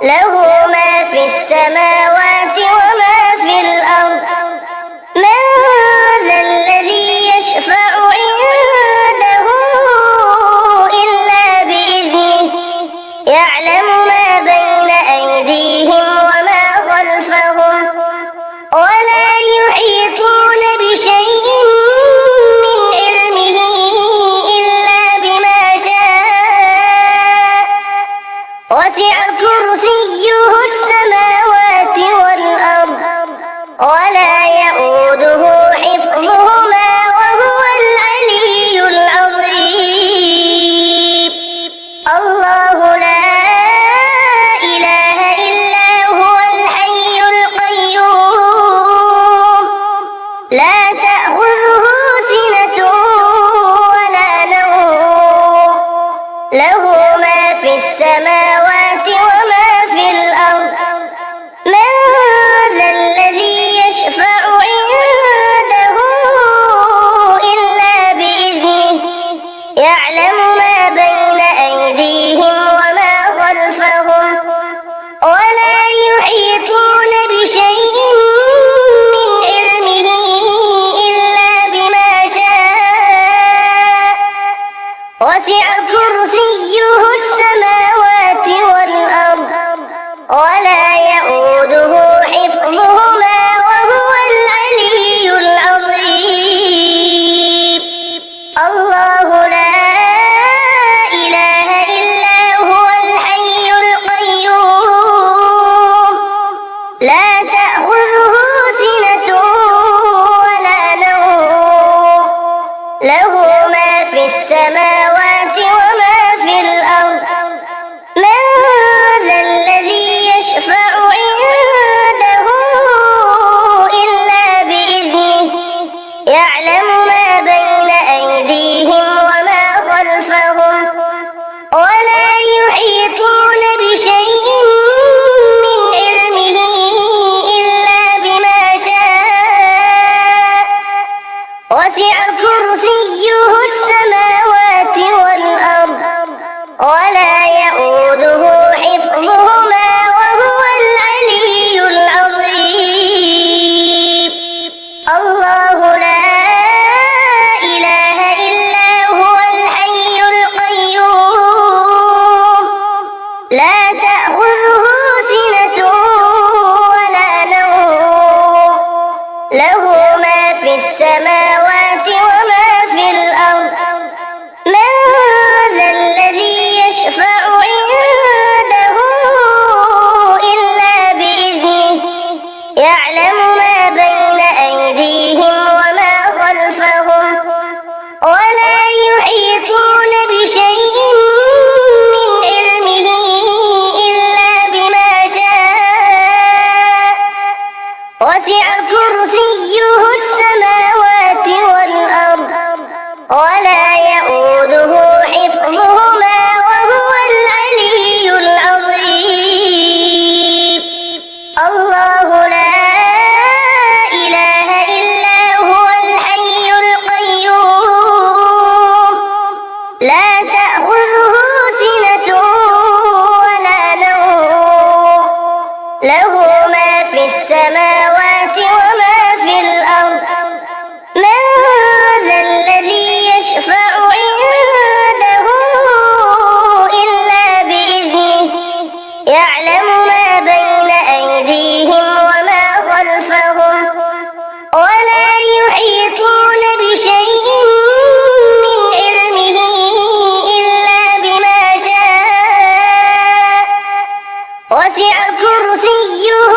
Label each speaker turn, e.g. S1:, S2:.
S1: له ما في السماوات وما في الأرض. من ذا الذي يشفع عنده إلا بإذنه يعلم ما بين أيديهم وما خلفهم ولا يحيطون بشيء من علمه إلا بما شاء وسع كرسيه السماوات والأرض ولا يئوده حفظهما وهو العلي العظيم. الله لا إله إلا هو الحي القيوم لا تأخذه سنة ولا نوم له ما في السماوات وما في الأرض. من ذا الذي يشفع عنده إلا بإذنه يعلم ما بين أيديهم وما خلفهم ولا يحيطون بشيء من علمه إلا بما شاء وسع كرسيه السماوات والأرض ولا يئوده حفظهما وهو العلي العظيم. الله لا إله إلا هو الحي القيوم لا تأخذه سنة ولا نوم له ما في السماوات وما في الأرض. من ذا الذي يشفع عنده إلا بإذنه يعلم ما بين أيديهم وما خلفهم ولا يحيطون بشيء من علمه إلا بما شاء وسع كرسيه السماوات والأرض ولا يئوده حفظهما وهو العلي العظيم. الله لا إله إلا هو الحي القيوم لا تأخذه سنة ولا نوم له ما في السماوات وما في الأرض. من ذا الذي يشفع عنده إلا بإذنه يعلم ما بين أيديهم وما خلفهم ولا يحيطون بشيء من علمه إلا بما شاء وسع كرسيه السماوات والأرض ولا يئوده حفظهما وهو العلي العظيم. الله لا إله إلا هو الحي القيوم لا تأخذه سنة ولا نوم له ما في السماوات وما في الأرض. من ذا الذي يشفع عنده إلا بإذنه يعلم ما بين أيديهم وما خلفهم ولا يحيطون بشيء من علمه إلا بما شاء وسع كرسيه